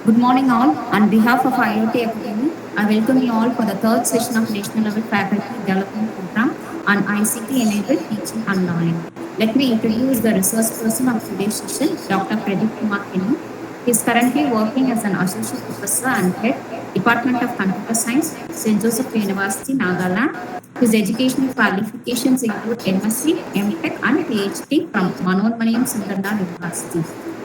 Good morning, all. On behalf of IoT Academy, I welcome you all for the third session of National Level Faculty Development Program on ICT-enabled teaching and learning. Let me introduce the resource person of today's session, Dr. Pradeep Kumar Kenny. He is currently working as an associate professor and head, Department of Computer Science, St. Joseph University, Nagaland. His educational qualifications include MSc, MTech, and PhD from Manoormaniam Sundarlal University.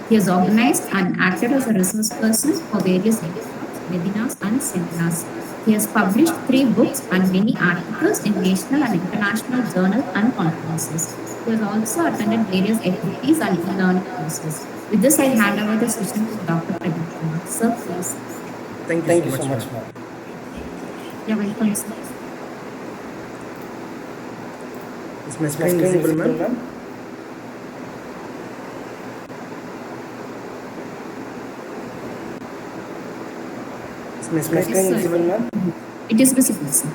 He has organized and acted as a resource person for various workshops, webinars, and seminars. He has published 3 books and many articles in national and international journals and conferences. He has also attended various activities and e-learning courses. With this, I hand over the session to Dr. Pradeep Kumar. Sir, please. Thank you so much, ma'am. You're welcome, sir. Is my screen visible, ma'am? Is my screen Yes, sir. visible, ma'am? It is visible, sir.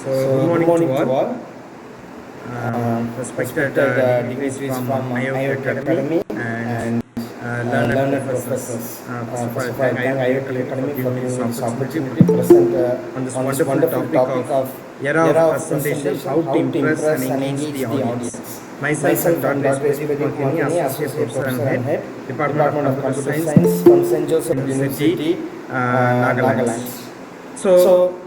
So, good morning to all. Respected degrees from IoT Academy and learned professors. First of all, I thank IoT Academy for giving me this opportunity to present on this wonderful topic of era of presentation, how to impress and engage the audience. Myself, Dr. Pradeep Kumar Kenny, Associate Professor and Head, Department of Computer Science from St. Joseph University, Nagaland. So,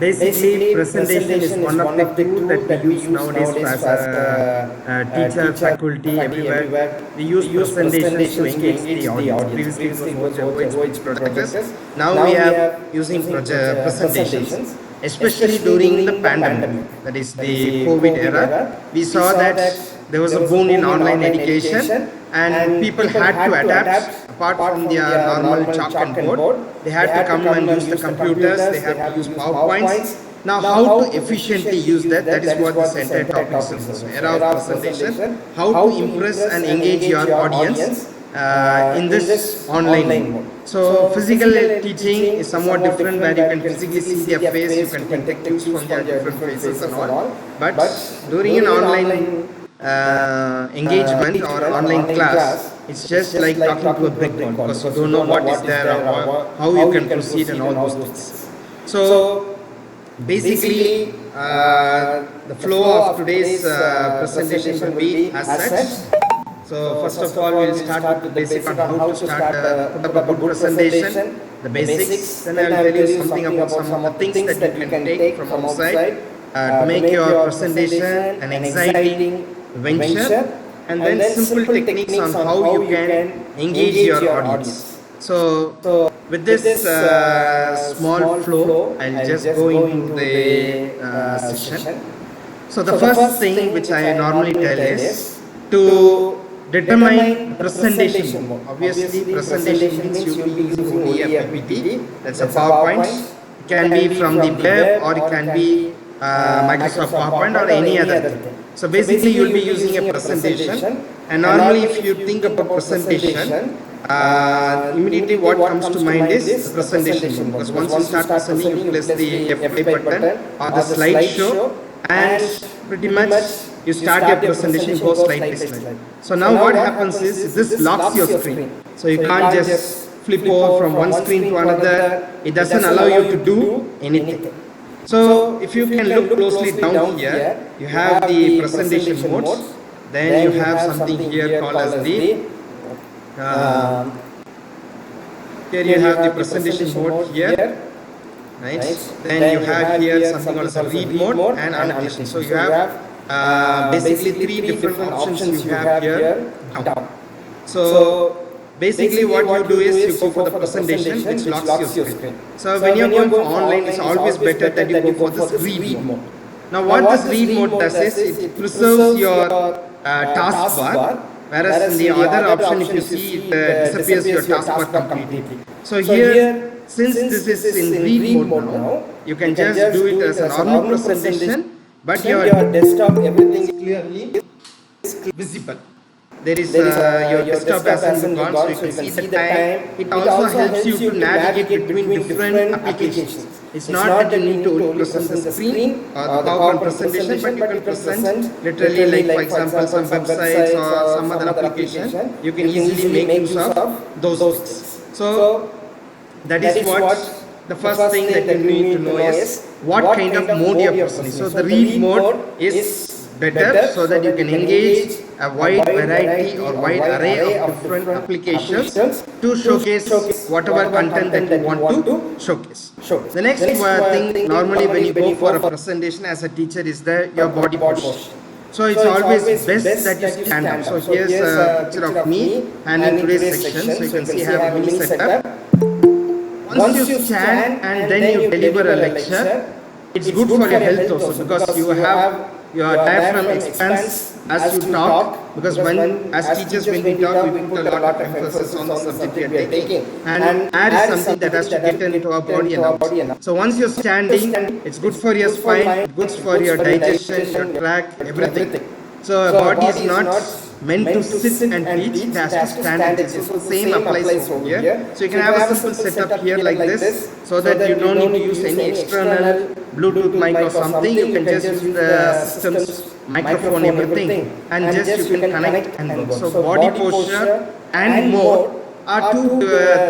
basically, presentation is one of the tools that we use nowadays as a teacher, faculty, everywhere. We use presentations to engage the audience. Previously, it was voice projectors. Now we are using presentations, especially during the pandemic, that is the COVID era. We saw that there was a boom in online education and people had to adapt. Apart from their normal chalk and board, they had to come and use the computers, they had to use PowerPoints. Now, how to efficiently use that, that is what this entire topic is. So, era of presentation, how to impress and engage your audience in this online mode. So, physical teaching is somewhat different, where you can physically see their face, you can take cues from their different faces and all. But during an online engagement or online class, it's just like talking to a brickboard, because you don't know what is there or how you can proceed and all those things. So basically, the flow of today's presentation will be as such. So first of all, we'll start with the basic on how to start put up a good presentation, the basics. Then I'll tell you something about some of the things that you can take from outside to make your presentation an exciting venture, and then simple techniques on how you can engage your audience. So with this small flow, I'll just go into the session. So the first thing which I normally tell is to determine presentation mode. Obviously, presentation means you will be using only a PPT, that's a PowerPoint. It can be from the web or it can be Microsoft PowerPoint or any other thing. So basically, you will be using a presentation, and normally if you think about presentation, immediately what comes to mind is presentation, because once you start presenting, you press the F5 button or the slideshow, and pretty much you start your presentation, go slide by slide. So now what happens is this locks your screen, so you can't just flip over from one screen to another. It doesn't allow you to do anything. So if you can look closely down here, you have the presentation modes, then you have something here called as the here you have the presentation mode here, right? Then you have here something called as a read mode and annotation. So you have basically 3 different options you have here down. So basically what you do is you go for the presentation which locks your screen. So when you're going for online, it's always better that you go for this read mode. Now what this read mode does is it preserves your taskbar, whereas in the other option, if you see, it disappears your taskbar completely. So here, since this is in read mode now, you can just do it as a normal presentation, but your desktop, everything is clearly visible. There is your desktop hasn't gone, so you can see the time. It also helps you to navigate between different applications. It's not that you need to only present the screen or the PowerPoint presentation, but you can present literally, like for example, some websites or some other application. You can easily make use of those things. So that is what the first thing that you need to know is what kind of mode you are presenting. So the read mode is better so that you can engage a wide variety or wide array of different applications to showcase whatever content that you want to showcase. The next thing normally when you go for a presentation as a teacher is your body posture. So it's always best that you stand up. So here's a picture of me and in today's section, so you can see I have a mini setup. Once you stand and then you deliver a lecture, it's good for your health also, because you have your diaphragm expands as you talk, because as teachers when we talk we put a lot of emphasis on the subject we are taking, and air is something that has to get into our body and out. So once you're standing, it's good for your spine, good for your digestion, your tract, everything. So a body is not meant to sit and teach, it has to stand and teach. So the same applies over here. So you can have a simple setup here like this, so that you don't need to use any external Bluetooth mic or something. You can just use the system's microphone, everything, and just you can connect and work. So body posture and mode are two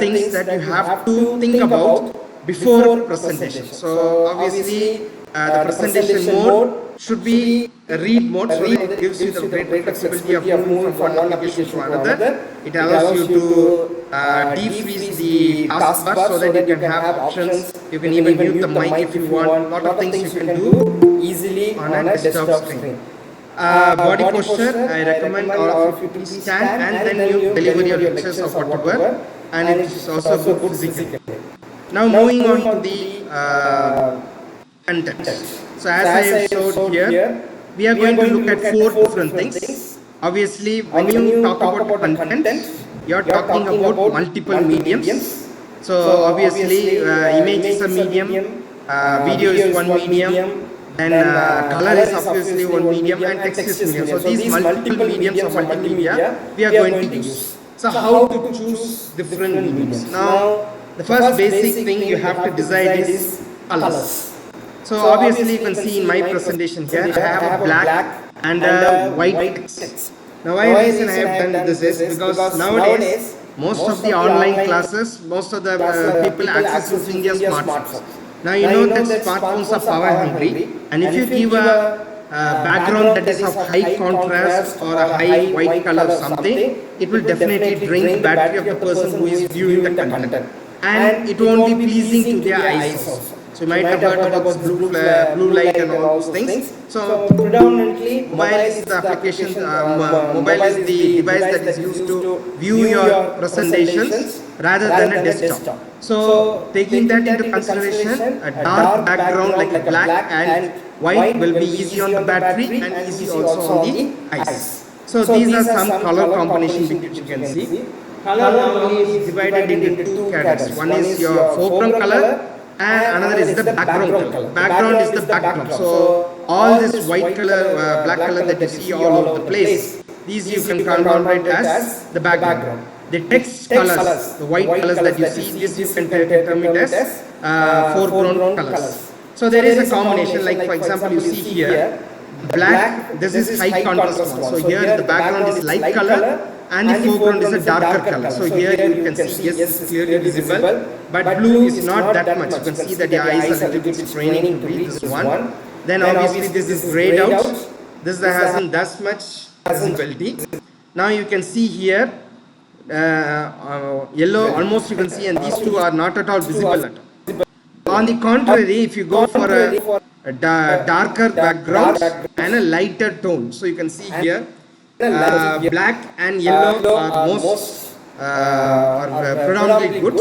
things that you have to think about before presentation. So obviously the presentation mode should be a read mode, so that it gives you the great flexibility of moving from one application to another. It allows you to defreeze the taskbar so that you can have options. You can even mute the mic if you want. A lot of things you can do easily on a desktop screen. Body posture, I recommend all of you to stand and then you deliver your lectures or whatever, and it is also good physically. Now moving on to the content. So as I have showed here, we are going to look at 4 different things. Obviously, when you talk about content, you are talking about multiple mediums. So obviously, image is a medium, video is one medium, then color is obviously one medium, and text is medium. So these multiple mediums of multimedia we are going to use. So how to choose different mediums? Now, the first basic thing you have to decide is colors. So obviously you can see in my presentation here, I have a black and a white text. Now why reason I have done this is because nowadays most of the online classes, most of the people access using their smartphones. Now you know that smartphones are power hungry, and if you give a background that is of high contrast or a high white color or something, it will definitely drain the battery of the person who is viewing the content, and it won't be pleasing to their eyes also. So you might have heard about this blue light and all those things. So predominantly mobile is the application, mobile is the device that is used to view your presentations rather than a desktop. So taking that into consideration, a dark background like a black and white will be easy on the battery and easy also on the eyes. So these are some color combinations which you can see. Color normally is divided into 2 categories. One is your foreground color, and another is the background color. Background is the background. So all this white color, black color that you see all over the place, these you can combine as the background. The text colors, the white colors that you see, this you can determine as foreground colors. So there is a combination, like for example you see here, black, this is high contrast one. So here the background is light color and the foreground is a darker color. So here you can see, yes, this is clearly visible, but blue is not that much. You can see that your eyes are a little bit straining to read this one. Then obviously this is grayed out. This hasn't that much visibility. Now you can see here, yellow almost you can see, and these two are not at all visible at all. On the contrary, if you go for a darker background and a lighter tone, so you can see here, black and yellow are most predominantly good,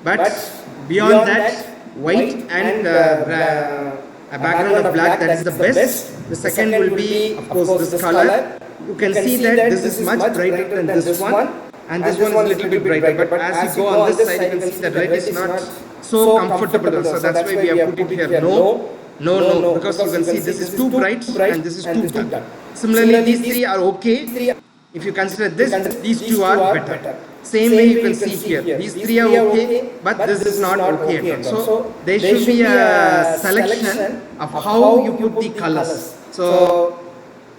but beyond that, white and a background of black, that is the best. The second will be, of course, this color. You can see that this is much brighter than this one, and this one is a little bit brighter, but as you go on this side, you can see that red is not so comfortable. So that's why we have put it here no, because you can see this is too bright and this is too dark. Similarly, these three are okay. if you consider this, these two are better. Same way you can see here. These three are okay, but this is not okay at all. So there should be a selection of how you put the colors. So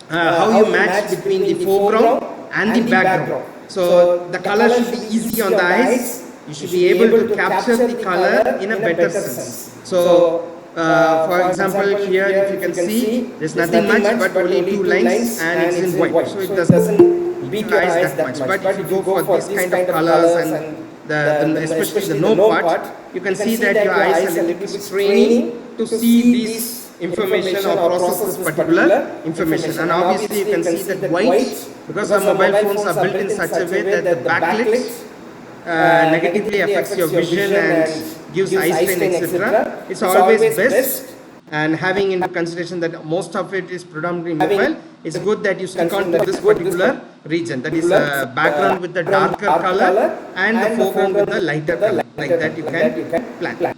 how you match between the foreground and the background. So the color should be easy on the eyes. You should be able to capture the color in a better sense. So for example, here if you can see, there's nothing much but only two lines and it's in white. So it doesn't beat your eyes that much. But if you go for this kind of colors and especially the no part, you can see that your eyes are a little bit straining to see these information or process this particular information. And obviously you can see that white, because our mobile phones are built in such a way that the backlit negatively affects your vision and gives eye strain, etc. It's always best, and having into consideration that most of it is predominantly mobile, it's good that you stick on to this particular region, that is background with the darker color and the foreground with the lighter color. Like that you can plan.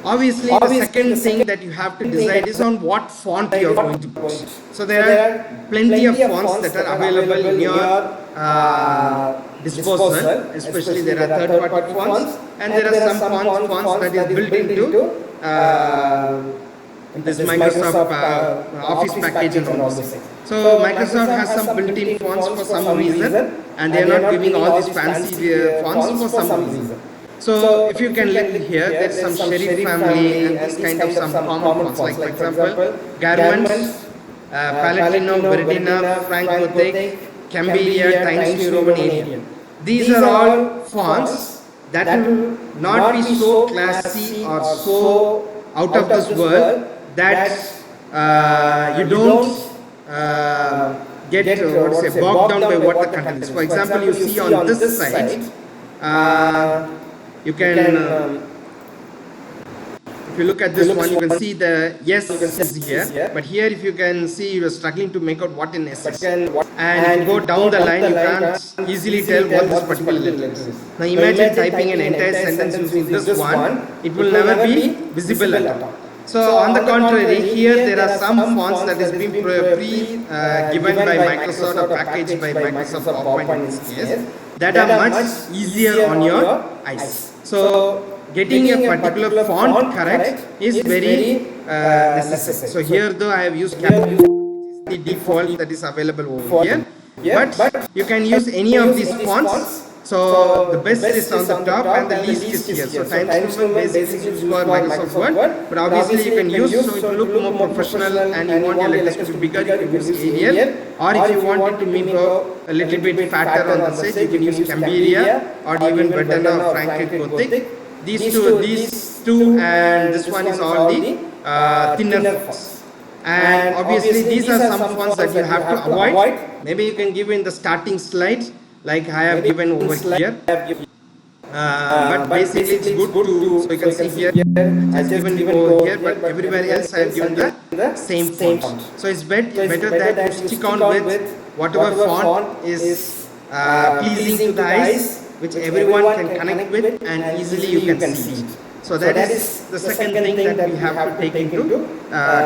Obviously, the second thing that you have to decide is on what font you are going to put. So there are plenty of fonts that are available in your disposal, especially there are third-party fonts, and there are some fonts that is built into this Microsoft Office package and all this. So Microsoft has some built-in fonts for some reason, and they are not giving all these fancy fonts for some reason. So if you can look here, there's some Serif family and this kind of some common fonts, like for example, Garments, Palatino, Verdina, Frank Gothic, Cambilia, Times New Roman, Arial. These are all fonts that will not be so classy or so out of this world that you don't get bogged down by what the content is. For example, you see on this side, you can, if you look at this one, you can see the yes is here, but here if you can see, you are struggling to make out what in S is. And if you go down the line, you can't easily tell what this particular letter is. Now imagine typing an entire sentence using this one, it will never be visible at all. So on the contrary, here there are some fonts that is being given by Microsoft or packaged by Microsoft PowerPoint in this case, that are much easier on your eyes. So getting a particular font correct is very necessary. So here though I have used Capitol, which is the default that is available over here, but you can use any of these fonts. So the best is on the top and the least is here. So Times New Roman basically used for Microsoft Word, but obviously you can use, so it will look more professional and you want your letters to be bigger, you can use Arial, or if you want it to be a little bit fatter on the side, you can use Cambilia or even Verdana or Frank Gothic. These two and this one is all the thinner fonts. And obviously these are some fonts that you have to avoid. Maybe you can give in the starting slide, like I have given over here, but basically it's good to, so you can see here, I have given over here, but everywhere else I have given the same font. So it's better that you stick on with whatever font is pleasing to the eyes, which everyone can connect with and easily you can see it. So that is the second thing that we have to take into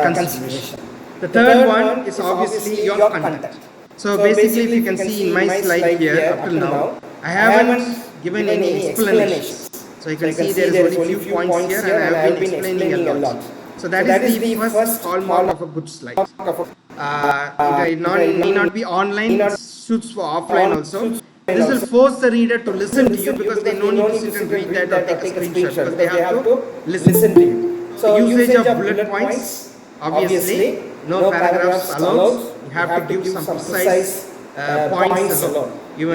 consideration. The third one is obviously your content. So basically, if you can see in my slide here up till now, I haven't given any explanations. So you can see there is only few points here and I have been explaining a lot. So that is the first hallmark of a good slide. It need not be online, it suits for offline also. This will force the reader to listen to you because they don't need to sit and read that or take a screenshot, because they have to listen to you. So usage of bullet points, obviously, no paragraphs allowed. You have to give some precise points alone. You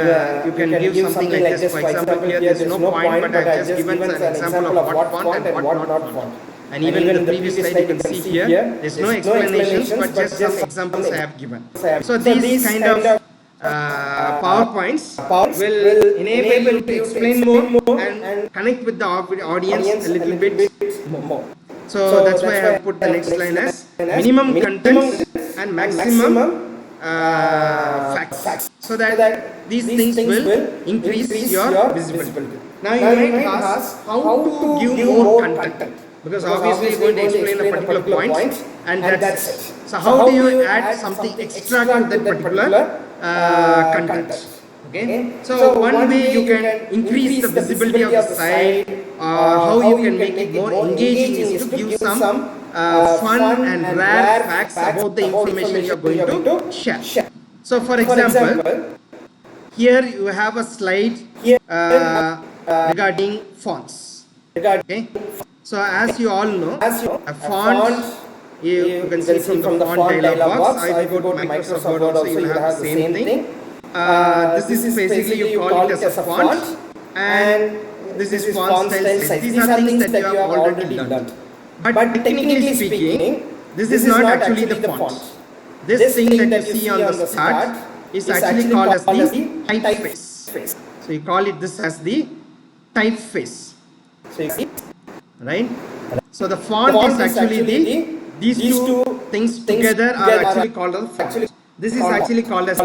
can give something like this. For example, here there is no point, but I have just given an example of what font and what not font. And even in the previous slide, you can see here, there is no explanations, but just some examples I have given. So these kind of PowerPoints will enable you to explain more and connect with the audience a little bit more. So that's why I have put the next line as minimum content and maximum facts, so that these things will increase your visibility. Now you might ask how to give more content. because obviously you're going to explain a particular point and that's it. So how do you add something extra to that particular content? Okay, so one way you can increase the visibility of the site, how you can make it more engaging is to give some fun and rare facts about the information you are going to share. So for example, here you have a slide regarding fonts. Okay, so as you all know, a font, you can see from the font dialog box, if you go to Microsoft Word also you will have the same thing. This is basically you call it as a font, and this is font style size. These are things that you have already learned. But technically speaking, this is not actually the font. This thing that you see on the chart is actually called as the typeface. So you call it this as the typeface, right? So the font is actually these two things together are actually called as font. This is actually called as the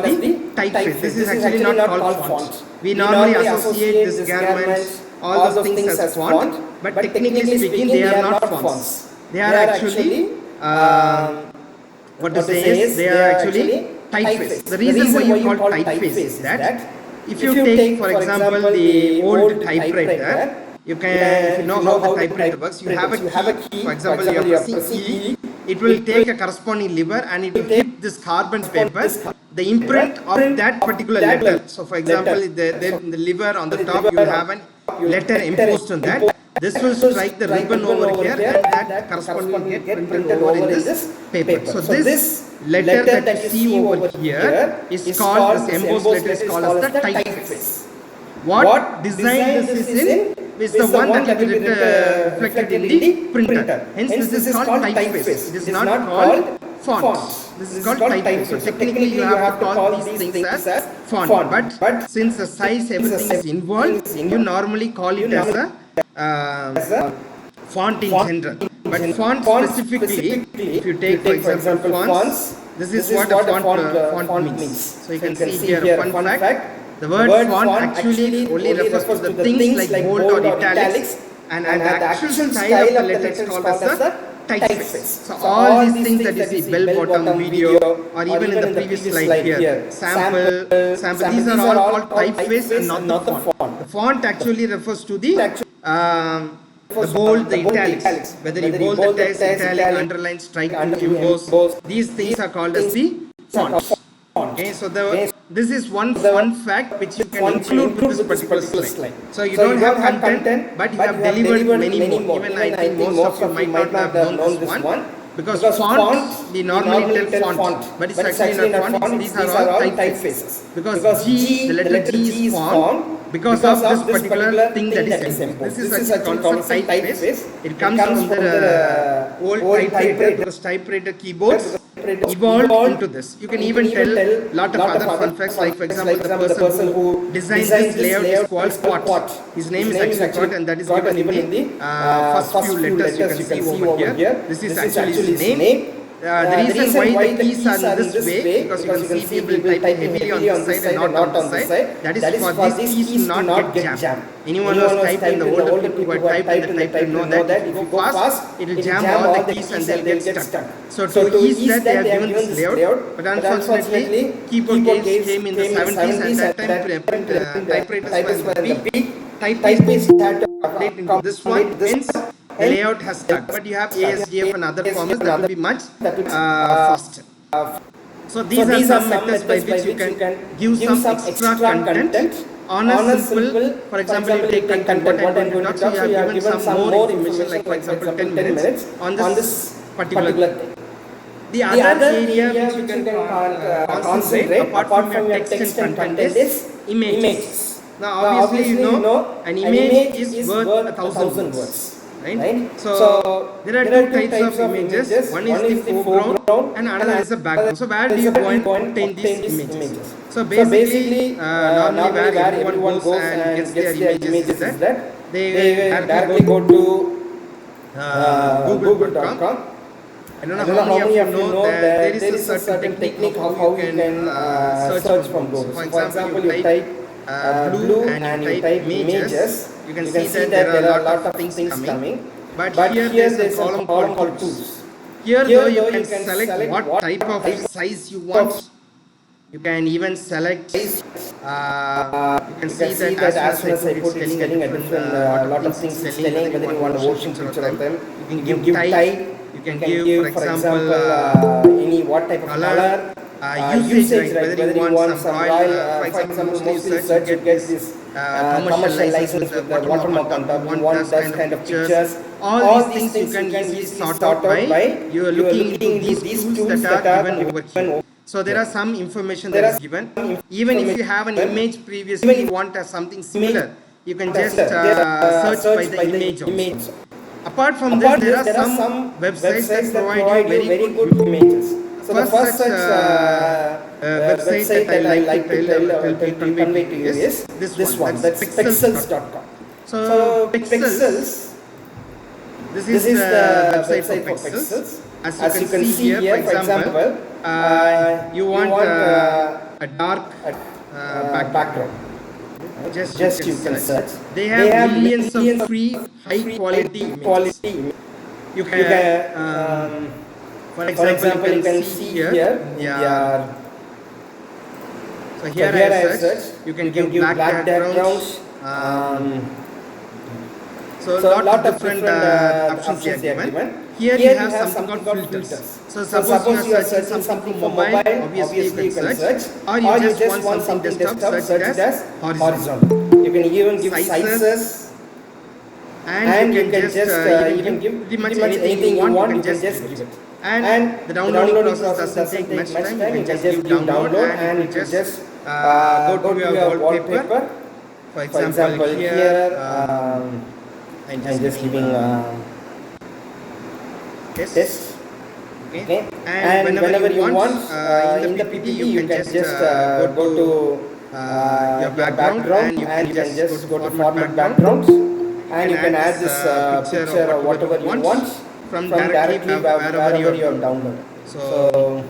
typeface. This is actually not called font. We normally associate this garments, all those things as font, but technically speaking they are not fonts. They are actually what to say is they are actually typeface. The reason why you call typeface is that if you take for example the old typewriter, you can, if you know how the typewriter works, you have a key, for example you are pressing E, it will take a corresponding lever and it will hit this carbon paper, the imprint of that particular letter. So for example, in the lever on the top you will have a letter imposed on that. This will strike the ribbon over here and that corresponding get printed over in this paper. So this letter that you see over here is called, this embossed letter is called as the typeface. What design this is in is the one that will be reflected in the printer. Hence this is called typeface. It is not called font. This is called typeface. So technically you have to call these things as font. But since the size, everything is involved, you normally call it as a font in general. But font specifically, if you take for example fonts, this is what a font means. So you can see here a fun fact. The word font actually only refers to the things like bold or italics, and the actual style of the letter is called as the typeface. So all these things that you see, bell bottom video, or even in the previous slide here, sample, these are all called typeface and not the font. The font actually refers to the bold, the italics, whether you bold the text, italic, underline, strike, emboss, these things are called as the font. Okay, so this is one fun fact which you can include to this particular slide. So you don't have content, but you have delivered many more. Even I think most of you might not have known this one. Because font, we normally tell font, but it's actually not font, these are all typefaces. Because G, the letter G is font, because of this particular thing that is embossed. This is actually called typeface. It comes from the old typewriter, because typewriter keyboards evolved into this. You can even tell a lot of other fun facts, like for example the person who designed this layout is called Spot. His name is actually Spot, and that is given in the first few letters you can see over here. This is actually his name. The reason why the keys are in this way, because you can see people typing heavily on this side and not on this side. That is for these keys to not get jammed. Anyone who has typed in the older people who have typed in the typewriter know that if you go fast, it will jam all the keys and they'll get stuck. So to ease that, they have given this layout, but unfortunately, keyboard games came in the 70s, and that time typewriters were in the peak. Typeface had to update into this one. Hence, the layout has stuck, but you have ASDF and other formats that will be much faster. So these are some methods by which you can give some extra content on a simple, for example, you take content what I'm going to talk, so you have given some more information, like for example 10 minutes on this particular thing. The other area which you can concentrate apart from your text and content is images. Now obviously you know an image is worth 1,000 words. Right? So there are two types of images. One is the foreground and another is the background. So where do you go and obtain these images? So basically, normally where everyone goes and gets their images is that they directly go to google.com. I don't know how many of you know that there is a certain technique of how you can search from Google. For example, you type blue and you type images, you can see that there are a lot of things coming. but here there is a column called tools. Here though you can select what type of size you want. You can even select, you can see that as soon as I put it's telling a different, lot of things it's telling, whether you want a motion picture of them. You can give type, you can give, for example, any what type of color, usage, right, whether you want some royal, for example, mostly search you get this commercial license with the watermark on top, you want that kind of pictures. All these things you can easily sort out by you are looking into these tools that are given over here. So there are some information that is given. Even if you have an image previously, you want something similar, you can just search by the image also. Apart from this, there are some websites that provide you very good images. So the first such website that I like to convey to you is this one, that's pexels.com. So Pexels, this is the website for Pexels. As you can see here, for example, you want a dark background. Just you can search. They have millions of free, high quality images. You can, for example, you can see here. Yeah. So here I search. You can give black backgrounds. So a lot of different options are given. Here you have something called filters. So suppose you are searching something for mobile, obviously you can search. Or you just want something desktop, search it as horizontal. You can even give sizes. And you can just give pretty much anything you want, you can just give it. And the downloading process doesn't take much time. You can just give download and you just go to your wallpaper. For example, here I'm just giving test. Okay. And whenever you want in the PPT, you can just go to your background and you can just go to format backgrounds, and you can add this picture or whatever you want from directly wherever you have downloaded. So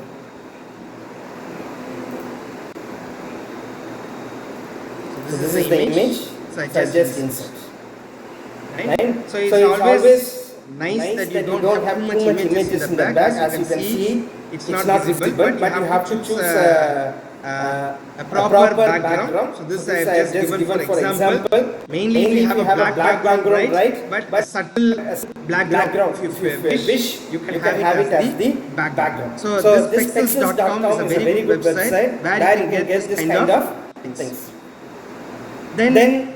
this is the image. So I just insert. Right? So it's always nice that you don't have too much images in the back. As you can see, it's not visible, but you have to choose a proper background. So this I have just given for example. Mainly we have a black background, right? But a subtle black background. If you wish, you can have it as the background. So this pexels.com is a very good website where you can get this kind of things. Then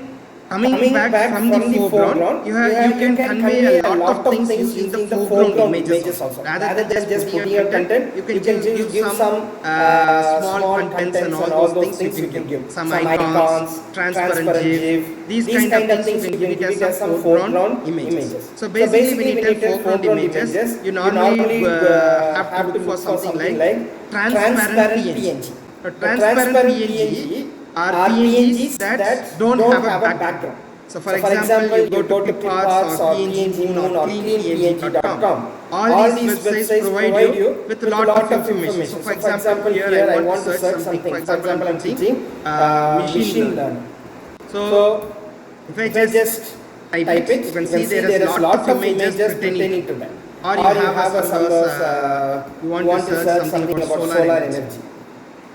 coming back from the foreground, you can convey a lot of things using the foreground images also. Rather than just putting your content, you can give some small contents and all those things you can give. Some icons, transparent GIF, these kind of things you can give it as some foreground images. So basically when you tell foreground images, you normally have to look for something like transparent PNG. So transparent PNG are PNGs that don't have a background. So for example, you go to PicParts or PNG Moon or cleanpng.com. All these websites provide you with a lot of information. So for example, here I want to search something. For example, I'm teaching machine learning. So if I just type it, you can see there is a lot of images pertaining to that. Or you have you want to search something about solar energy.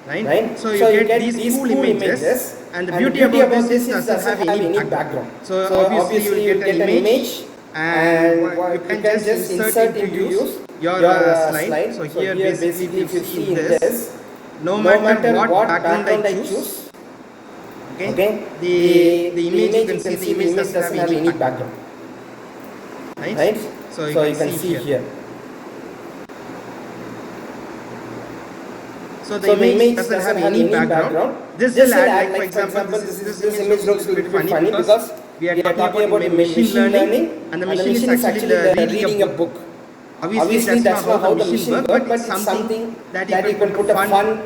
Right? So you get these cool images, and the beauty about this is doesn't have any background. So obviously you will get an image, and you can just insert into use your slide. So here basically if you see this, no matter what background I choose, okay, the image you can see the image doesn't have any background. Right? So you can see here. So the image doesn't have any background. This will add, like for example, this image looks a little bit funny because we are talking about machine learning, and the machine is actually reading a book. Obviously, that's not how the machine works, but it's something that you can put a fun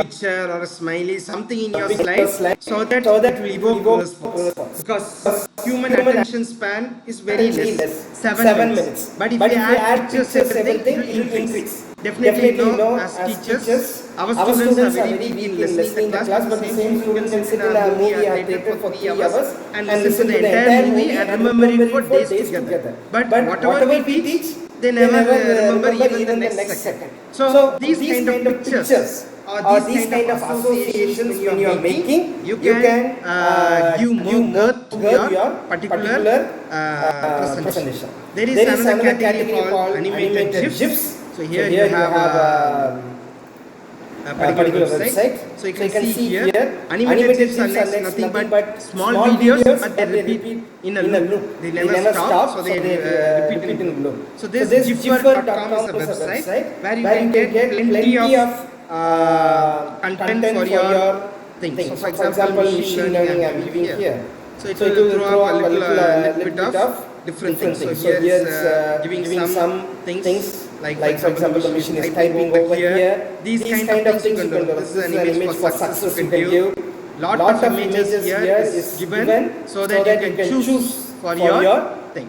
picture or a smiley, something in your slide, so that it will evoke response. Because human attention span is very less, 7 minutes. But if you add pictures, everything, it will increase. Definitely, as teachers, our students are very weak in listening the class, but the same students can sit in a movie or theatre for 3 hours and listen to the entire movie and remember it for days together. But whatever we teach, they never remember even the next second. So these kind of pictures or these kind of associations when you are making, you can give more girth to your particular presentation. There is another category called animated GIFs. So here you have a particular website. So you can see here animated GIFs are nothing but small videos, but they repeat in a loop. They never stop, so they repeat in a loop. So this giffer.com is a website where you can get plenty of content for your things. So for example, machine learning I'm giving here. So it will throw up a little bit of different things. So here is giving some things like for example the machine is typing over here. These kind of things you can do. This is an image for success you can give. Lot of images here is given so that you can choose for your thing.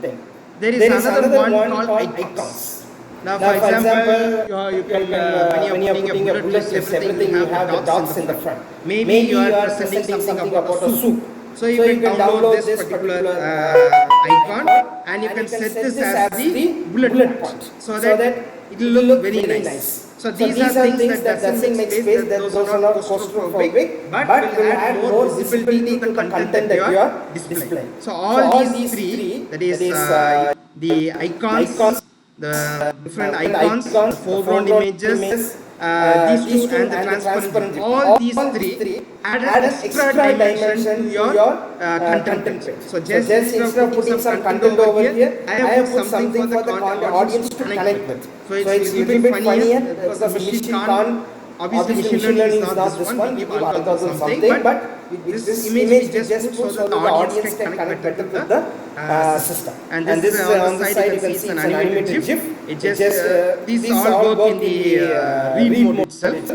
There is another one called icons. Now for example, you can when you are putting a bullet list, everything you have the dots in the front. Maybe you are presenting something about a soup. So you can download this particular icon and you can set this as the bullet point so that it will look very nice. So these are things that doesn't make space, that those are not claustrophobic, but will add more visibility to the content that you are displaying. So all these three, that is the icons, the different icons, the foreground images, these two and the transparent, all these three add an extra dimension to your content page. So just instead of putting some content over here, I have put something for the audience to connect with. So it's a little bit funnier because the machine can't, obviously machine learning is not this one, we give algorithm something, but with this image we just put so that the audience can connect better with the system. And this is on the side you can see it's an animated GIF. It just, these all work in the read mode itself.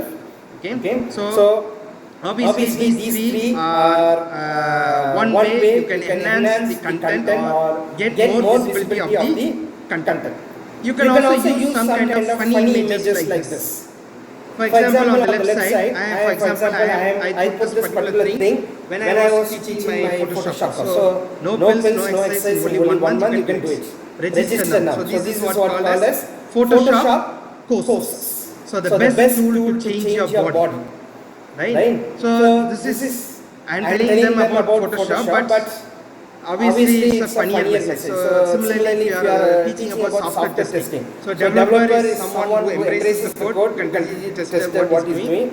Okay, so obviously these three are one way you can enhance the content or get more visibility of the content. You can also use some kind of funny images like this. For example, on the left side, I put this particular thing when I was teaching my Photoshop. So no pills, no exercise, only 1 month you can do it. Register now. So this is what called as Photoshop courses. So the best tool to change your body. Right? So this is, I'm telling them about Photoshop, but obviously it's a funnier message. So similarly, if you are teaching about software testing. So developer is someone who embraces the code, can completely test what he's doing.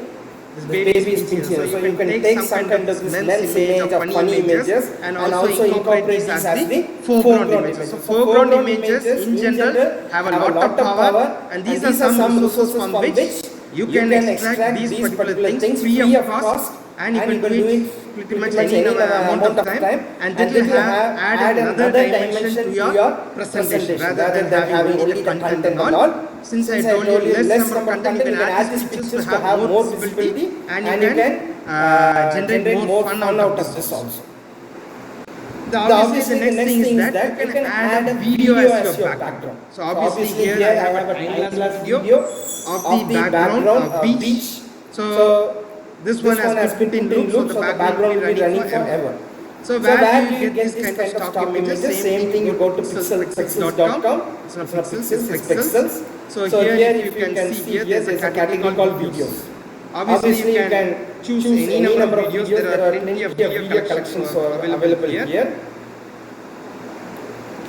This baby is here. So you can take some kind of this lens image of funny images and also incorporate these as the foreground images. So foreground images in general have a lot of power, and these are some resources from which you can extract these particular things free of cost, and you can do it pretty much any amount of time, and that will add another dimension to your presentation rather than having only the content and all. Since I told you less number of content, you can add these pictures to have more visibility, and you can generate more fun out of this also. Obviously the next thing is that you can add a video as your background. So obviously here I have a time-lapse video of the background of beach. So this one has put in loop, so the background will be running forever. So where do you get this kind of stock images? Same thing, you go to pixels.com. It's not pixels, it's pixels. So here you can see here there is a category called videos. Obviously you can choose any number of videos. There are plenty of video collections available here.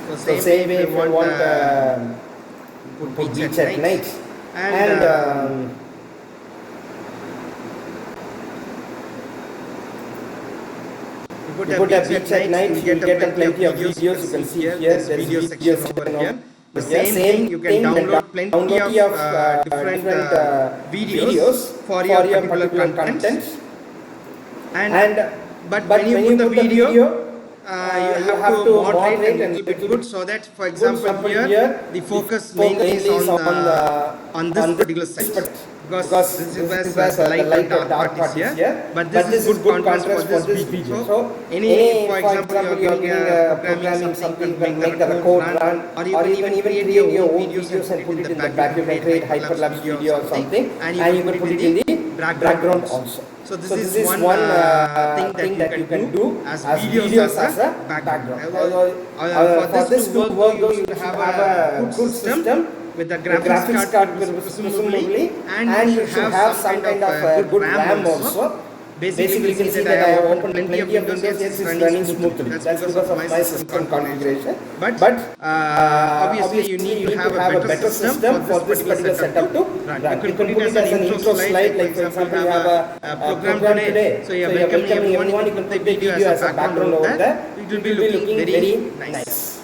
So same way if you want put beach at night. And you put a beach at night, you get plenty of videos. You can see here, there's video section over here. The same thing, you can download plenty of different videos for your particular content. But when you put the video, you have to moderate a little bit good, so that, for example, here the focus mainly is on this particular site. because this is where the light and dark part is here, but this is good contrast for this video. So for example you are doing programming something, you can make the code run, or you can even create your own videos and put it in the back. You can create hyperlapse video or something, and you can put it in the background also. So this is one thing that you can do as videos as a background. For this to work, you should have a good system with the graphics card presumably, and you should have some kind of good RAM also. Basically, you can see that I have opened plenty of windows, yes, it's running smoothly. That's because of my system configuration. But obviously, you need to have a better system for this particular setup to run. You can put it as an intro slide, like for example, you have a program today. So you are welcoming everyone, you can put the video as a background over there. It will be looking very nice.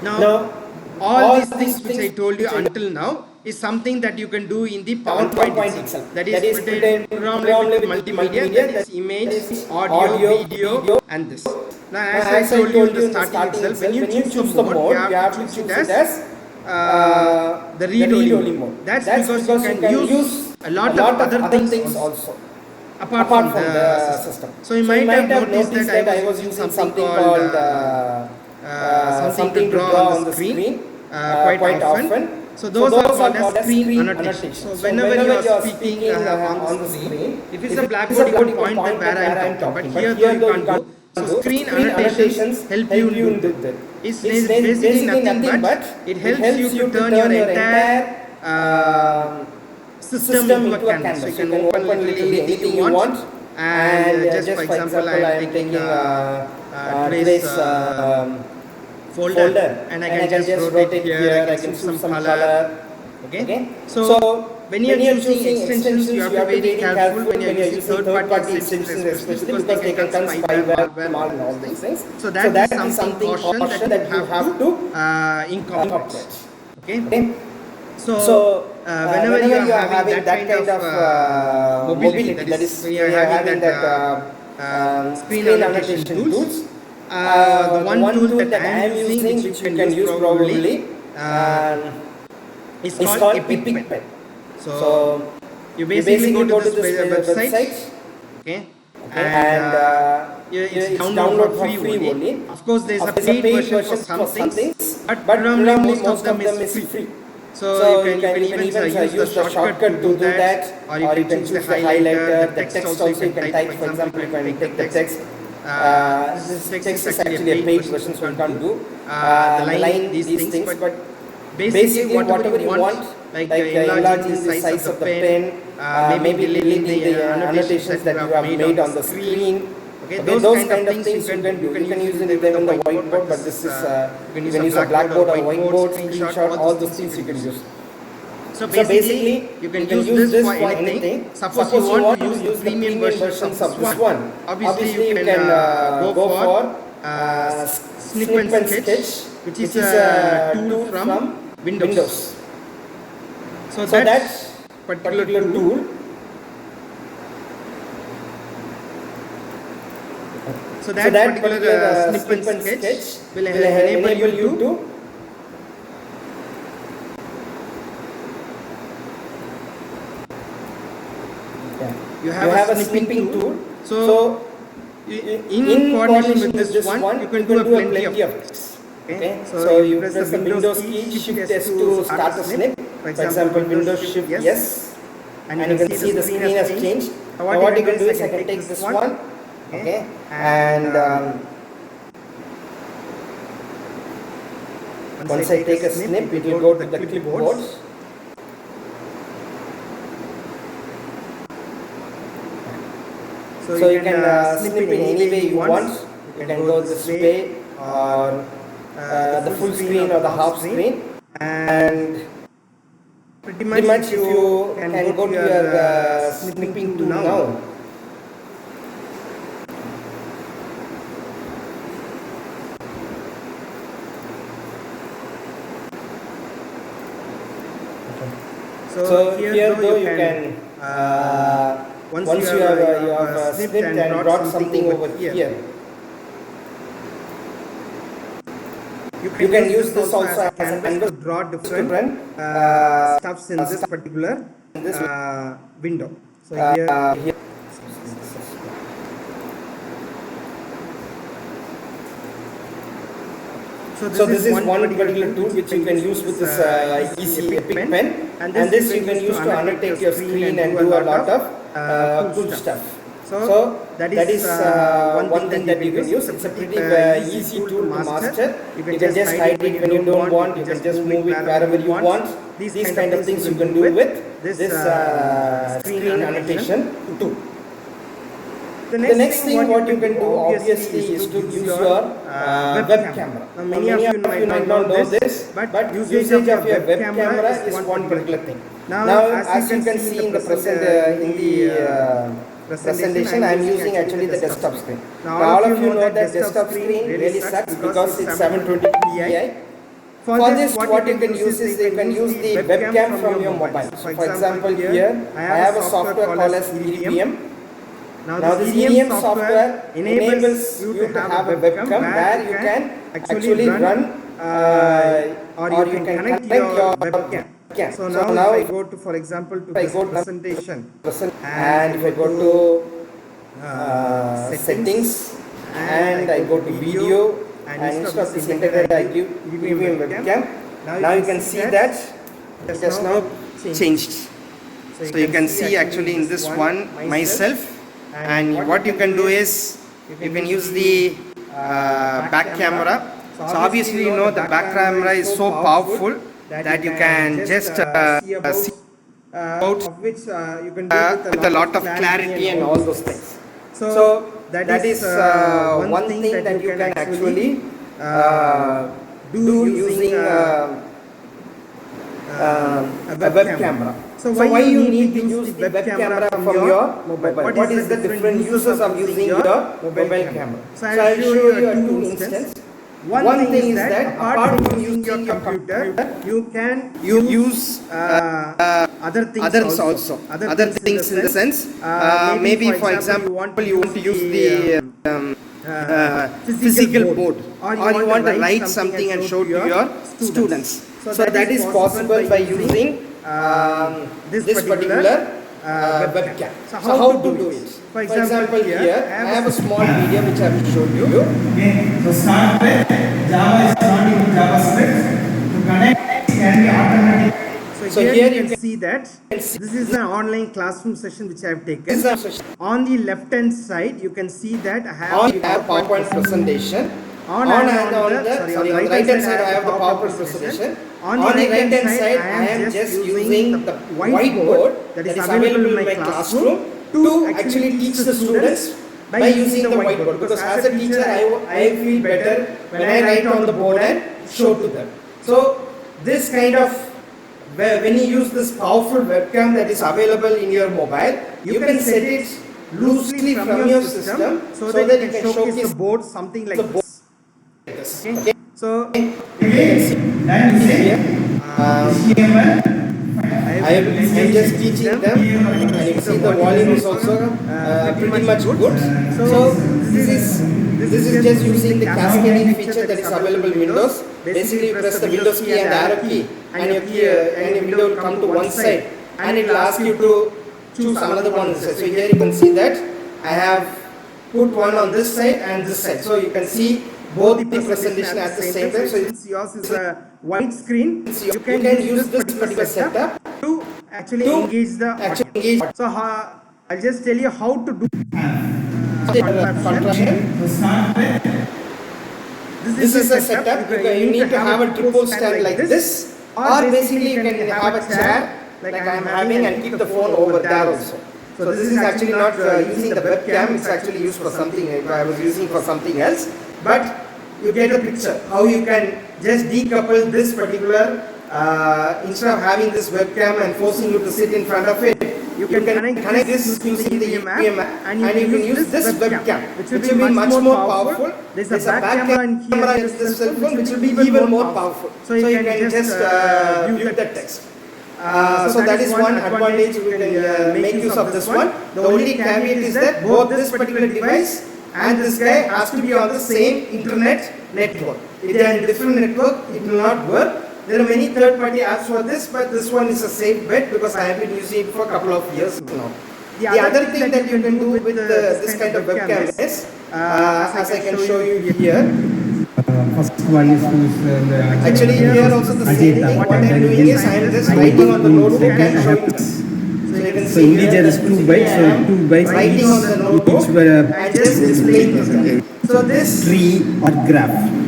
Now, all these things which I told you until now is something that you can do in the PowerPoint itself. That is programmable with multimedia, that is image, audio, video, and this. Now, as I told you in the starting itself, when you choose the mode, you have to choose it as the read-only mode. That's because you can use a lot of other things also, apart from the system. So you might have noticed that I was using something called something to draw on the screen quite often. So those are called as screen annotations. So whenever you are speaking on the screen, if it's a blackboard, you can point that where I am talking. But here though you can't do. So screen annotations help you in do that. It's basically nothing but it helps you to turn your entire system into a canvas. So you can open literally anything you want. And just for example, I am taking today's folder, and I can just rotate here, I can choose some color. Okay? So when you are using extensions, you have to be very careful when you are using third-party extensions, especially because they can come spyware and all these things. So that is something caution that you have to incorporate. Okay? So whenever you are having that kind of mobility, that is, you are having that screen annotation tools. The one tool that I am using, which you can use probably, is called Epic Pen. So you basically go to this website, okay, and it's download for free only. Of course, there is a paid version for some things, but probably most of them is free. So you can even use the shortcut to do that, or you can choose the highlighter, the text also you can type. For example, you can take the text. This text is actually a paid version, so you can't do the line, these things, but basically whatever you want, like enlarging the size of the pen, maybe deleting the annotations that you have made on the screen. Okay, those kind of things you can do. You can use it even on the whiteboard, but this is you can use a blackboard or whiteboard, screenshot, all those things you can use. So basically, you can use this for anything. Suppose you want to use the premium versions of this one. Obviously, you can go for Snip and Sketch, which is a tool from Windows. So that particular tool, so that particular Snip and Sketch will enable you to you have a snipping tool. So in coordination with this one, you can do plenty of things. Okay? So you press the Windows key, Shift S to start the snip. For example, Windows Shift yes, and you can see the screen has changed. Now what you can do is I can take this one, okay, and once I take a snip, it will go to the clipboards. So you can snip in any way you want. You can go this way or the full screen or the half screen, and pretty much you can go to your snipping tool now. So here though you can once you have snipped and brought something over here, you can use this also as an canvas to draw different stuffs in this particular window. So here. So this is one particular tool which you can use with this easy Epic pen, and this you can use to annotate your screen and do a lot of cool stuff. So that is one thing that you can use. It's a pretty easy tool to master. You can just hide it when you don't want. You can just move it wherever you want. These kind of things you can do with this screen annotation tool. The next thing what you can do obviously is to use your web camera. Now, many of you might not know this, but usage of your web camera is one particular thing. Now as you can see in the presentation, I am using actually the desktop screen. Now all of you know that desktop screen really sucks because it's 720 Ti. For this, what you can use is you can use the webcam from your mobile. So for example, here I have a software called as EDM. Now this EDM software enables you to have a webcam where you can actually run or you can connect your webcam. So now if I go to, for example, to this presentation, and if I go to settings and I go to video, and instead of this integrated I give EDM webcam, now you can see that it has now changed. So you can see actually in this one myself. And what you can do is you can use the back camera. So obviously you know the back camera is so powerful that you can just see out with a lot of clarity and all those things. So that is one thing that you can actually do using a web camera. So why you need to use the web camera from your mobile? What is the different uses of using your mobile camera? So I will show you two instances. One thing is that apart from using your computer, you can use other things also. Other things in the sense, maybe for example, you want to use the physical board, or you want to write something and show to your students. So that is possible by using this particular webcam. So how to do it? For example, here I have a small video which I will show you. Okay, so start with Java is starting with JavaScript. To connect can be automatic. So here you can see that this is an online classroom session which I have taken. On the left hand side, you can see that I have a PowerPoint presentation. On the right hand side, I have the PowerPoint presentation. On the right hand side, I am just using the whiteboard that is available in my classroom to actually teach the students by using the whiteboard. Because as a teacher, I feel better when I write on the board and show to them. So this kind of, when you use this powerful webcam that is available in your mobile, you can set it loosely from your system so that you can showcase the board something like this. Okay. So I am just teaching them, and you see the volume is also pretty much good. So this is just using the cascading feature that is available in Windows. Basically, you press the Windows key and arrow key, and your window will come to one side, and it will ask you to choose another one. So here you can see that I have put one on this side and this side. So you can see both the presentation at the same time. So yours is a wide screen. You can use this particular setup to actually engage the audience. So I'll just tell you how to do This is a setup. You need to have a triple stand like this, or basically you can have a chair like I am having and keep the phone over there also. So this is actually not using the webcam, it's actually used for something I was using for something else. But you get a picture how you can just decouple this particular, instead of having this webcam and forcing you to sit in front of it, you can connect this using the EDM app, and you can use this webcam, which will be much more powerful. There's a back camera in this cell phone which will be even more powerful. So you can just view the text. So that is one advantage. You can make use of this one. The only caveat is that both this particular device and this guy has to be on the same internet network. If they are in different network, it will not work. there are many third-party apps for this, but this one is a safe bet because I have been using it for a couple of years now. The other thing that you can do with this kind of webcam is, as I can show you here. First one is Actually, here also the same thing. What I am doing is I am just writing on the notebook and showing this. So you can see integer is 2 bytes, so 2 bytes writing on the notebook and just displaying this. So this tree or graph.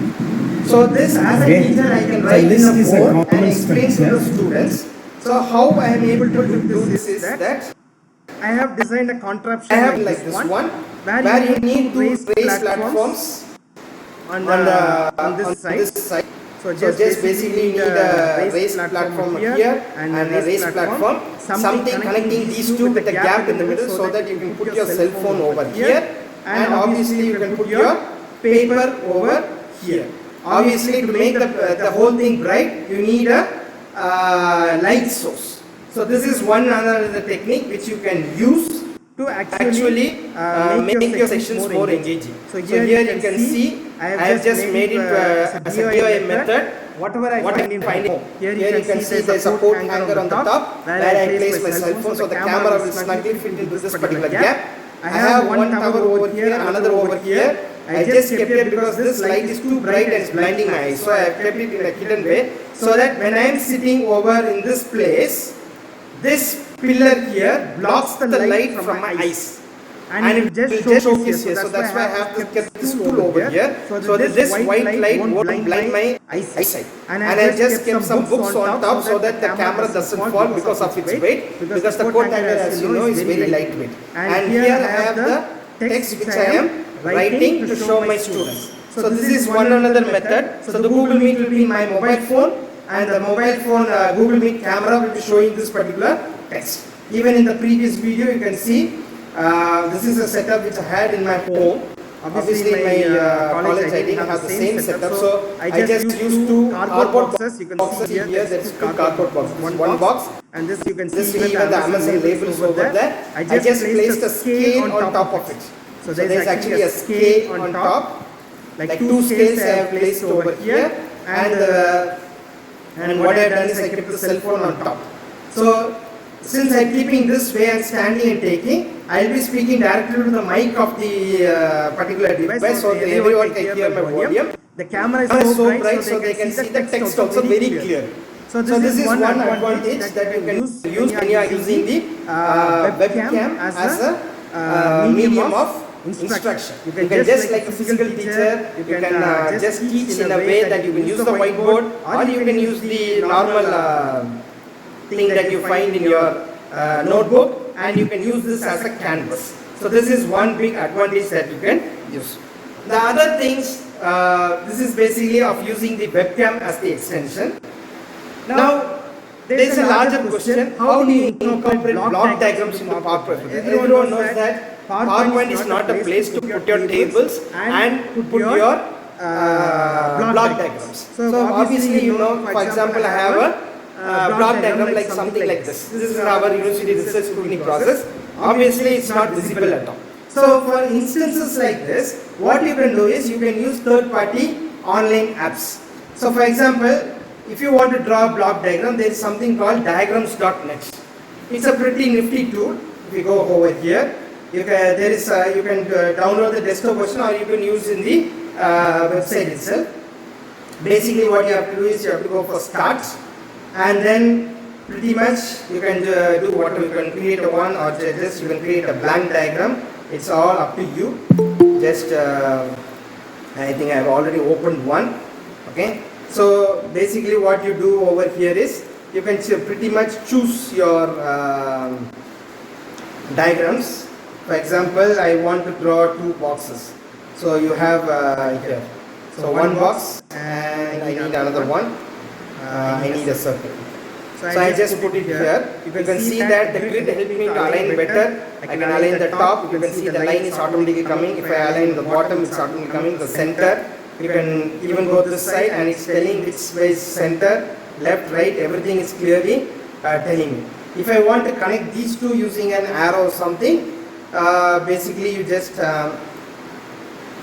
So this, as a teacher, I can write in a board and explain to the students. So how I am able to do this is that I have designed a contraption I have like this one, where you need to raise platforms on this side. So just basically you need a raised platform here and a raised platform, something connecting these two with a gap in the middle so that you can put your cell phone over here, and obviously you can put your paper over here. Obviously, to make the whole thing bright, you need a light source. So this is one another technique which you can use to actually make your sections more engaging. So here you can see I have just made it as a DIY method. Whatever I find it. Here you can see there is a port hanger on the top where I place my cell phone, so the camera will snugly fit into this particular gap. I have one tower over here, another over here. I just kept it because this light is too bright and it's blinding my eyes. So I have kept it in a hidden way so that when I am sitting over in this place, this pillar here blocks the light from my eyes. And it will just showcase here. So that's why I have to keep this tool over here. So that this white light won't blind my eyesight. And I just kept some books on top so that the camera doesn't fall because of its weight. Because the coat hanger, as you know, is very lightweight. And here I have the text which I am writing to show my students. So this is one another method. So the Google Meet will be my mobile phone, and the mobile phone Google Meet camera will be showing this particular text. Even in the previous video you can see this is a setup which I had in my home. Obviously in my college I didn't have the same setup, so I just used two cardboard boxes. You can see here there is two cardboard boxes. One box, and this you can see even the Amazon labels over there. I just placed a scale on top of it. So there is actually a scale on top, like two scales I have placed over here, and what I have done is I kept the cell phone on top. So since I am keeping this way and standing and taking, I will be speaking directly to the mic of the particular device, so that everyone can hear my volume. The camera is so bright so they can see the text also very clear. So this is one advantage that you can use when you are using the webcam as a medium of instruction. You can just like a physical teacher, you can just teach in a way that you can use the whiteboard, or you can use the normal thing that you find in your notebook, and you can use this as a canvas. So this is one big advantage that you can use. The other things, this is basically of using the webcam as the extension. Now, there is a larger question: how do you incorporate block diagrams into PowerPoint? Everyone knows that PowerPoint is not a place to put your tables and put your block diagrams. So obviously, you know, for example, I have a block diagram like something like this. This is our university research scrutiny process. Obviously, it's not visible at all. So for instances like this, what you can do is you can use third-party online apps. So for example, if you want to draw a block diagram, there is something called diagrams.net. It's a pretty nifty tool. If you go over here, you can download the desktop version, or you can use in the website itself. Basically, what you have to do is you have to go for start, and then pretty much you can do whatever. You can create a one, or just you can create a blank diagram. It's all up to you. Just I think I have already opened one. Okay. So basically, what you do over here is you can pretty much choose your diagrams. For example, I want to draw two boxes. So you have here. So one box, and I need another one. I need a circle. So I just put it here. You can see that the grid helps me to align better. I can align the top. You can see the line is automatically coming. If I align the bottom, it's automatically coming. The center. You can even go to this side, and it's telling which way is center, left, right. Everything is clearly telling me. If I want to connect these two using an arrow or something, basically you just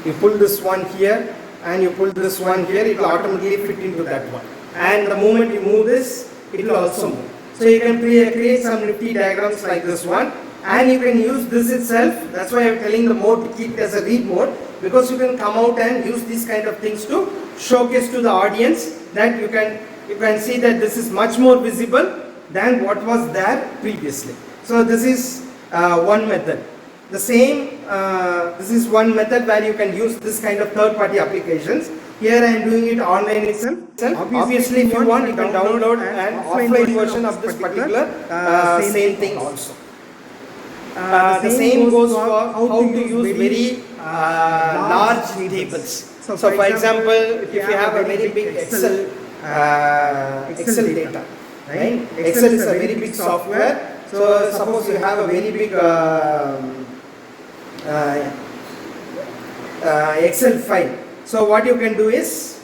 you pull this one here and you pull this one here, it will automatically fit into that one. and the moment you move this, it will also move. So you can create some nifty diagrams like this one, and you can use this itself. That's why I'm telling the mode to keep it as a read mode, because you can come out and use these kind of things to showcase to the audience that you can see that this is much more visible than what was there previously. So this is one method. The same, this is one method where you can use this kind of third-party applications. Here I am doing it online itself. Obviously, if you want, you can download an offline version of this particular same thing also. The same goes for how to use very large tables. So for example, if you have a very big Excel data, right? Excel is a very big software. So suppose you have a very big Excel file. So what you can do is,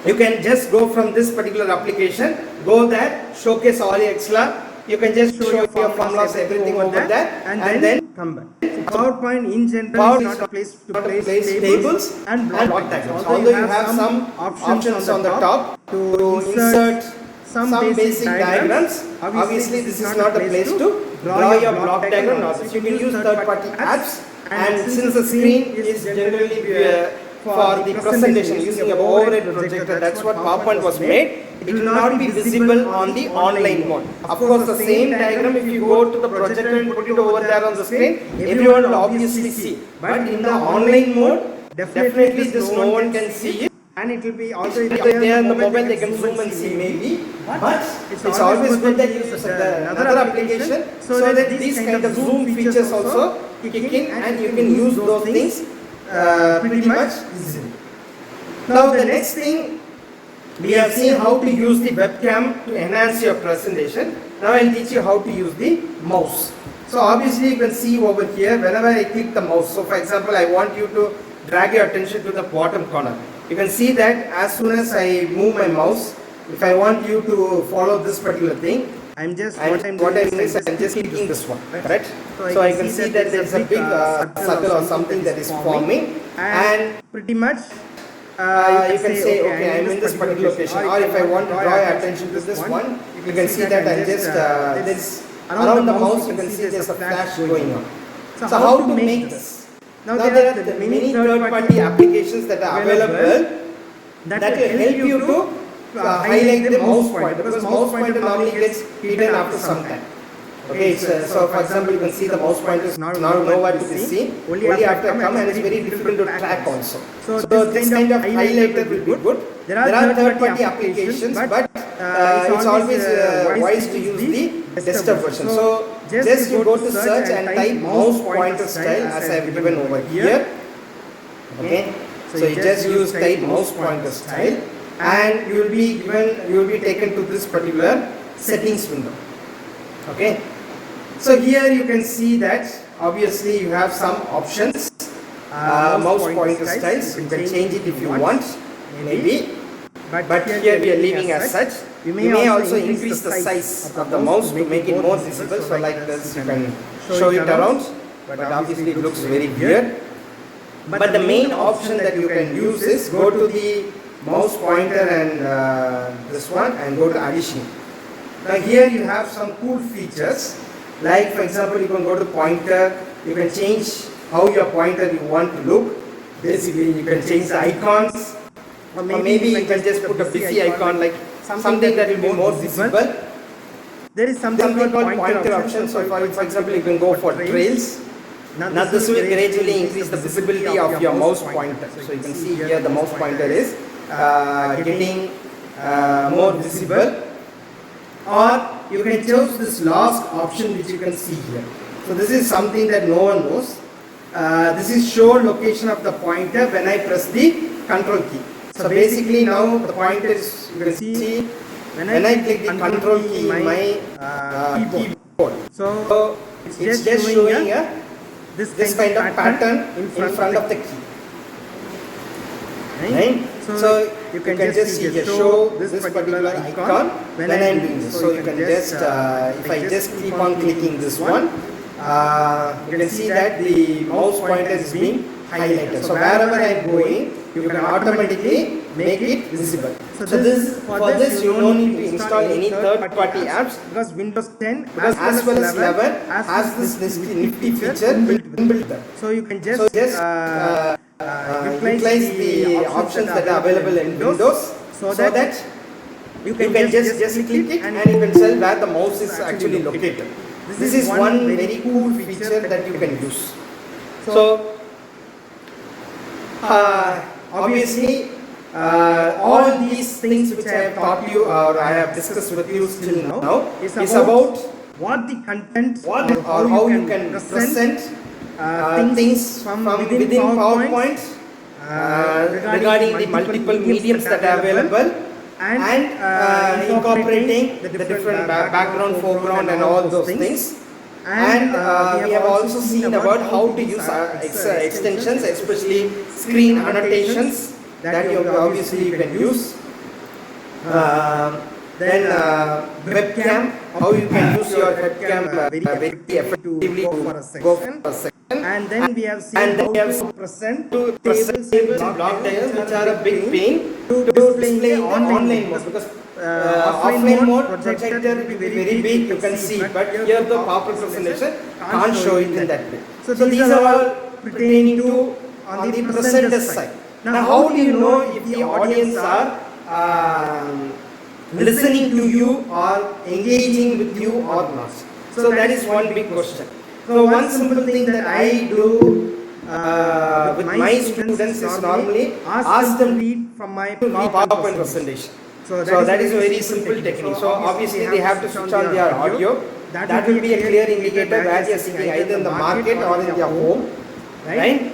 you can just go from this particular application, go there, showcase all your Excel. You can just show your formulas, everything over there, and then come back. PowerPoint in general is not a place to place tables and block diagrams. Although you have some options on the top to insert some basic diagrams, obviously this is not a place to draw your block diagram. Now, you can use third-party apps, and since the screen is generally for the presentation using a overhead projector, that's what PowerPoint was made. It will not be visible on the online mode. Of course, the same diagram, if you go to the projector and put it over there on the screen, everyone will obviously see. But in the online mode, definitely this no one can see it. And it will be also If they are on the mobile, they can zoom and see maybe. But it's always good that you use another application so that these kind of zoom features also kick in, and you can use those things pretty much easily. Now the next thing, we have seen how to use the webcam to enhance your presentation. Now I'll teach you how to use the mouse. So obviously you can see over here, whenever I click the mouse, so for example I want you to drag your attention to the bottom corner. You can see that as soon as I move my mouse, if I want you to follow this particular thing, I'm just clicking this one, right? So I can see that there's a big circle or something that is forming, and pretty much you can say, okay, I'm in this particular location, or if I want to draw your attention to this one, you can see that I'm just, around the mouse you can see there's a flash going on. So how to make this? Now there are many third-party applications that are available that will help you to highlight the mouse pointer, because mouse pointer normally gets hidden after some time. Okay, so for example, you can see the mouse pointer is now nowhere to be seen, only after come, and it's very difficult to track also. So this kind of highlighter will be good. There are third-party applications, but it's always wise to use the desktop version. So just you go to search and type mouse pointer style as I have given over here. Okay, so you just use type mouse pointer style, and you will be taken to this particular settings window. Okay, so here you can see that obviously you have some options, mouse pointer styles. You can change it if you want, maybe, but here we are leaving as such. You may also increase the size of the mouse to make it more visible. So like this, you can show it around, but obviously it looks very weird. But the main option that you can use is go to the mouse pointer and this one, and go to addition. Now here you have some cool features, like for example you can go to pointer, you can change how your pointer you want to look. Basically you can change the icons, or maybe you can just put a busy icon, like something that will be more visible. There is something called pointer option. So for example you can go for trails. Now this will gradually increase the visibility of your mouse pointer. So you can see here the mouse pointer is getting more visible. Or you can choose this last option which you can see here. So this is something that no one knows. This is show location of the pointer when I press the control key. So basically now the pointer is, you can see when I click the control key in my keyboard. So it's just showing this kind of pattern in front of the key. Right? So you can just see here, show this particular icon when I am doing this. So you can just, if I just keep on clicking this one, you can see that the mouse pointer is being highlighted. So wherever I am going, you can automatically make it visible. So this for this you don't need to install any third-party apps because Windows 10 as well as 11 has this nifty feature inbuilt there. So you can So just utilize the options that are available in Windows so that you can just click it and you can tell where the mouse is actually located. This is one very cool feature that you can use. So obviously all these things which I have taught you or I have discussed with you till now is about what the content or how you can present things from within PowerPoint regarding the multiple mediums that are available and incorporating the different background, foreground and all those things. And we have also seen about how to use extensions, especially screen annotations that you obviously you can use. Then webcam, how you can use your webcam very effectively to go for a section. And then we have seen how to present tables, block diagrams, which are a big pain to display in online mode because offline mode projector will be very big, you can see, but here the PowerPoint presentation can't show it in that way. So these are all pertaining to on the presenter side. Now how do you know if the audience are listening to you or engaging with you or not? So that is one big question. So one simple thing that I do with my students is normally ask them to read from my PowerPoint presentation. So that is a very simple technique. So obviously they have to switch on their audio. That will be a clear indicator where they are sitting either in the market or in their home, right?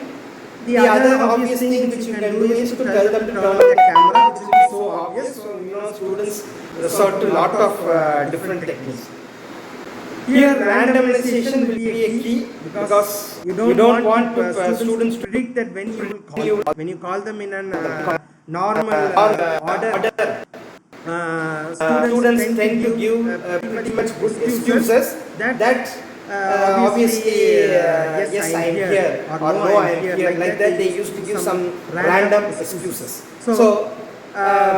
The other obvious thing which you can do is to tell them to turn on the camera, which is so obvious. So students resort to a lot of different techniques. Here randomization will be a key because you don't want students to predict that when you call them in a normal order. Students tend to give pretty much good excuses that obviously yes I am here or no I am here, like that they used to give some random excuses. So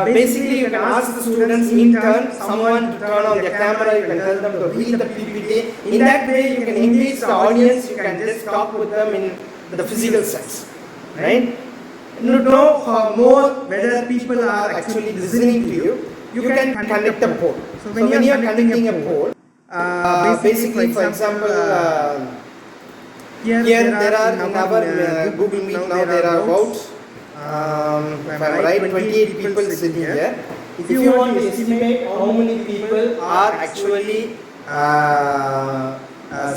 basically you can ask the students in turn someone to turn on their camera, you can tell them to read the PPT. In that way you can engage the audience, you can just talk with them in the physical sense, right? Know more whether people are actually listening to you. You can conduct a poll. So when you are conducting a poll, basically for example here there are in our Google Meet now there are about if I am right 28 people sitting here. If you want to estimate how many people are actually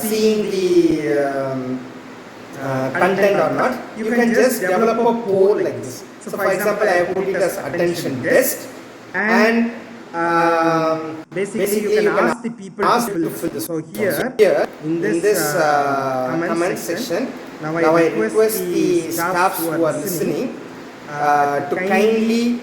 seeing the content or not, you can just develop a poll like this. So for example I have put it as attention test and basically you can ask the people to fill this. So here in this comment section, now I request the staffs who are listening to kindly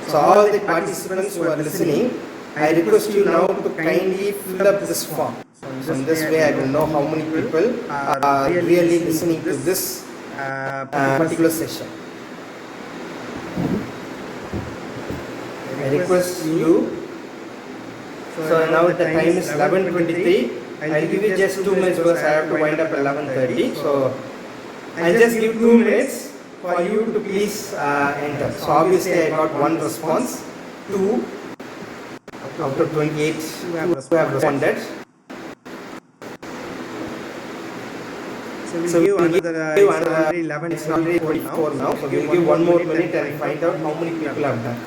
so all the participants who are listening, I request you now to kindly fill up this form. So in this way I will know how many people are really listening to this particular session. I request you. So now the time is 11:23. I'll give you just 2 minutes because I have to wind up at 11:30. So I'll just give 2 minutes for you to please enter. So obviously I got one response, 2 out of 28 who have responded. So we'll give another 11. It's already 24 now. So we'll give 1 more minute and find out how many people have done.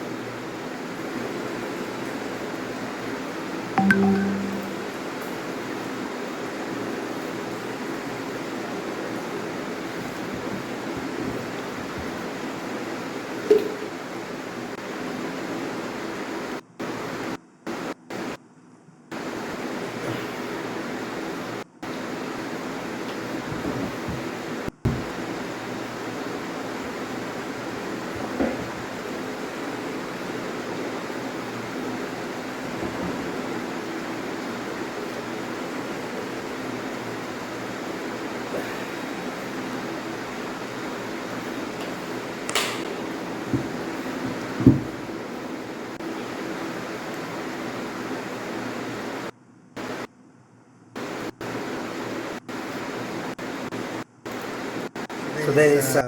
So there is so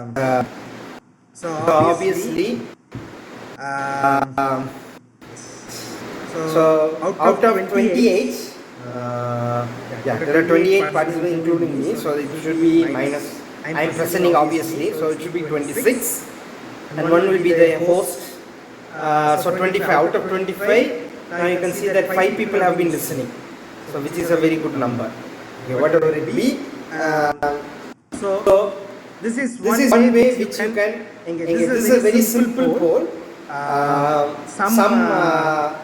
so obviously so out of 28 yeah, there are 28 participants including me, so it should be minus, I'm presenting obviously, so it should be 26 and one will be the host. So 25 out of 25, now you can see that 5 people have been listening, so which is a very good number. Okay, whatever it be. So this is one way which you can engage. This is a very simple poll. Some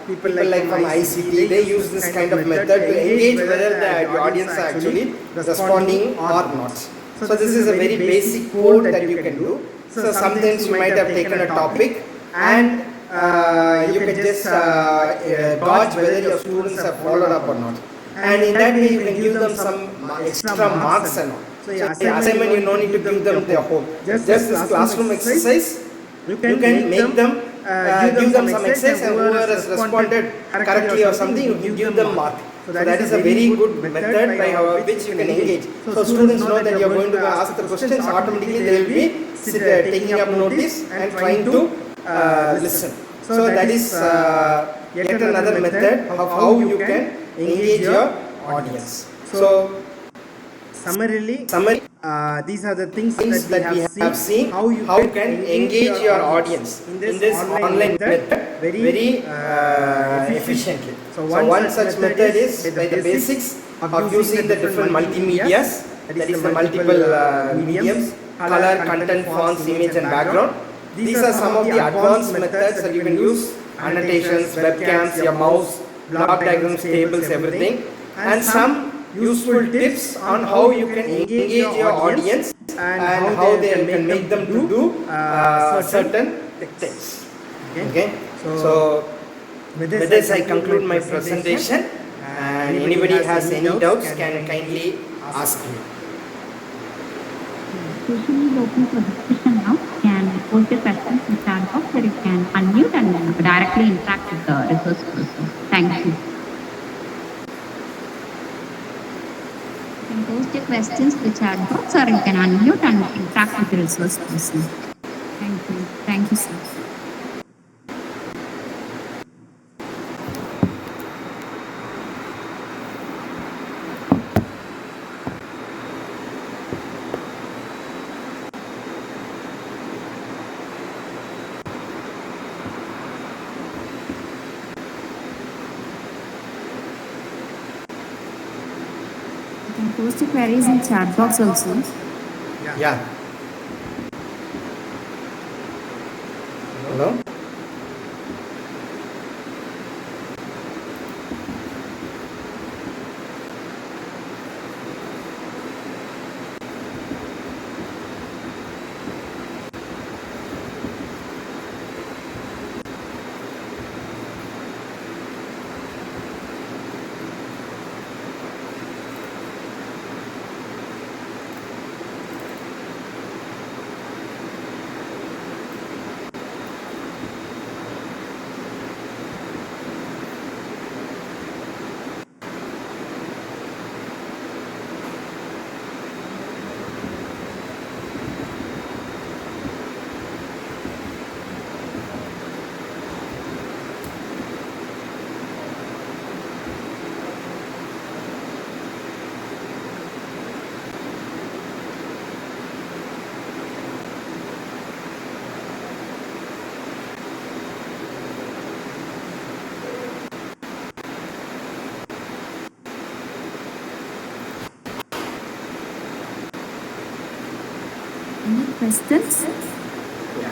people like from ICT, they use this kind of method to engage whether the audience are actually responding or not. So this is a very basic poll that you can do. So sometimes you might have taken a topic and you can just gauge whether your students have followed up or not. And in that way you can give them some extra marks and all. So the assignment you don't need to give them the whole. Just this classroom exercise, you can make them give them some exercise, and whoever has responded correctly or something, you can give them mark. So that is a very good method by which you can engage. So students know that you are going to ask the questions, automatically they will be taking up notice and trying to listen. So that is yet another method of how you can engage your audience. So summarily, these are the things that we have seen how you can engage your audience in this online method very efficiently. So one such method is by the basics of using the different multimedias, that is the multiple mediums, color, content, fonts, image and background. These are some of the advanced methods that you can use: annotations, webcams, your mouse, block diagrams, tables, everything, and some useful tips on how you can engage your audience and how they can make them do certain things. Okay. So with this I conclude my presentation, and anybody has any doubts can kindly ask me. Session is open for discussion now. You can post your questions in chat box, where you can unmute and directly interact with the resource person. Thank you. You can post your questions in the chat box, or you can unmute and interact with the resource person. Thank you. Thank you, sir. You can post your queries in chat box also. Yeah. Hello? Any questions? Yeah.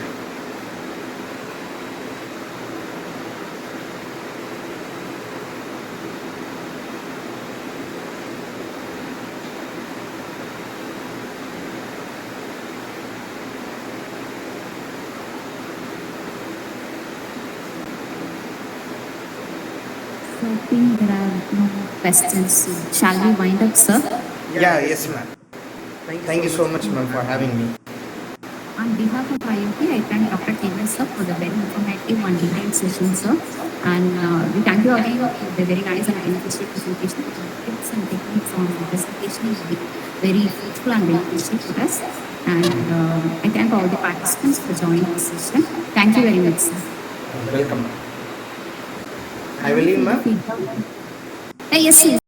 So I think there are no questions. So shall we wind up, sir? Yeah, yes, ma'am. Thank you so much, ma'am, for having me. On behalf of IoT, I thank Dr. Taylor, sir, for the very informative and detailed session, sir. And we thank you again for the very nice and beneficial presentation. Tips and techniques on the presentation is very useful and beneficial for us. And I thank all the participants for joining this session. Thank you very much, sir. Welcome. I will leave, ma'am. Yes, yes.